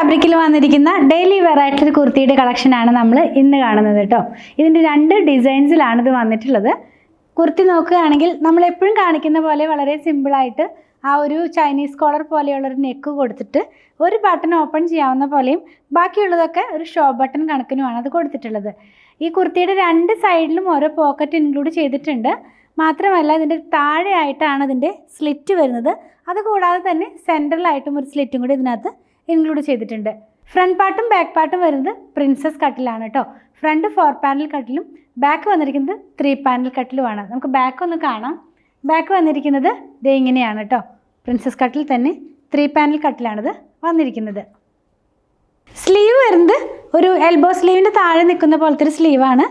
ഫാബ്രിക്കിൽ വന്നിരിക്കുന്ന daily wear ആയിട്ടുള്ള കുർത്തിയുടെ കളക്ഷനാണ് നമ്മൾ ഇന്ന് കാണുന്നത് കേട്ടോ. ഇതിൻ്റെ 2 ഡിസൈൻസിലാണ് ഇത് വന്നിട്ടുള്ളത്. കുർത്തി നോക്കുകയാണെങ്കിൽ നമ്മൾ എപ്പോഴും കാണിക്കുന്ന പോലെ വളരെ സിമ്പിളായിട്ട് ആ ഒരു ചൈനീസ് കോളർ പോലെയുള്ളൊരു നെക്ക് കൊടുത്തിട്ട് ഒരു ബട്ടൺ ഓപ്പൺ ചെയ്യാവുന്ന പോലെയും ബാക്കിയുള്ളതൊക്കെ ഒരു ഷോ ബട്ടൺ കണക്കിനുമാണ് അത് കൊടുത്തിട്ടുള്ളത്. ഈ കുർത്തിയുടെ 2 സൈഡിലും ഓരോ പോക്കറ്റ് ഇൻക്ലൂഡ് ചെയ്തിട്ടുണ്ട്. മാത്രമല്ല ഇതിൻ്റെ താഴെയായിട്ടാണ് ഇതിൻ്റെ സ്ലിറ്റ് വരുന്നത്. അതുകൂടാതെ തന്നെ സെൻട്രലായിട്ടും ഒരു സ്ലിറ്റും കൂടി ഇതിനകത്ത് ഇൻക്ലൂഡ് ചെയ്തിട്ടുണ്ട്. ഫ്രണ്ട് പാർട്ടും ബാക്ക് പാർട്ടും വരുന്നത് പ്രിൻസസ് കട്ടിലാണ് കേട്ടോ. ഫ്രണ്ട് 4 പാനൽ കട്ടിലും ബാക്ക് വന്നിരിക്കുന്നത് 3 പാനൽ കട്ടിലുമാണ്. നമുക്ക് ബാക്ക് ഒന്ന് കാണാം. ബാക്ക് വന്നിരിക്കുന്നത് ദേ ഇങ്ങനെയാണ് കേട്ടോ. പ്രിൻസസ് കട്ടിൽ തന്നെ 3 പാനൽ കട്ടിലാണിത് വന്നിരിക്കുന്നത്. സ്ലീവ് വരുന്നത് ഒരു എൽബോ സ്ലീവിൻ്റെ താഴെ നിൽക്കുന്ന പോലത്തെ ഒരു സ്ലീവാണ്.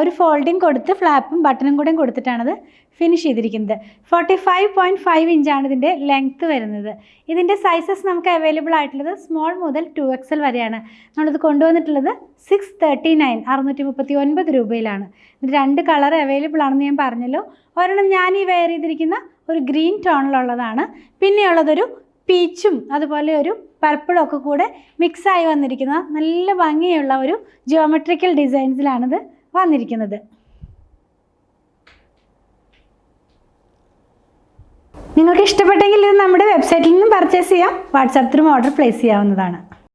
ഒരു ഫോൾഡിങ് കൊടുത്ത് ഫ്ലാപ്പും ബട്ടണും കൂടെയും കൊടുത്തിട്ടാണത് ഫിനിഷ് ചെയ്തിരിക്കുന്നത്. 45.5 ഇഞ്ചാണ് ഇതിൻ്റെ ലെങ്ത്ത് വരുന്നത്. ഇതിൻ്റെ സൈസസ് നമുക്ക് അവൈലബിൾ ആയിട്ടുള്ളത് സ്മോൾ മുതൽ 2XL വരെയാണ്. നമ്മളിത് കൊണ്ടുവന്നിട്ടുള്ളത് 639 639 രൂപയിലാണ്. ഇതിന് 2 കളർ അവൈലബിൾ ആണെന്ന് ഞാൻ പറഞ്ഞല്ലോ. ഒരെണ്ണം ഞാൻ ഈ വെയർ ചെയ്തിരിക്കുന്ന ഒരു ഗ്രീൻ ടോണിലുള്ളതാണ്. പിന്നെയുള്ളതൊരു പീച്ചും അതുപോലെ ഒരു പർപ്പിളും ഒക്കെ കൂടെ മിക്സായി വന്നിരിക്കുന്ന നല്ല ഭംഗിയുള്ള ഒരു ജിയോമെട്രിക്കൽ ഡിസൈൻസിലാണിത് വന്നിരിക്കുന്നത്. നിങ്ങൾക്ക് ഇഷ്ടപ്പെട്ടെങ്കിൽ ഇത് നമ്മുടെ വെബ്സൈറ്റിൽ നിന്നും പർച്ചേസ് ചെയ്യാം. വാട്സാപ്പ് ത്രൂ ഓർഡർ പ്ലേസ് ചെയ്യാവുന്നതാണ്.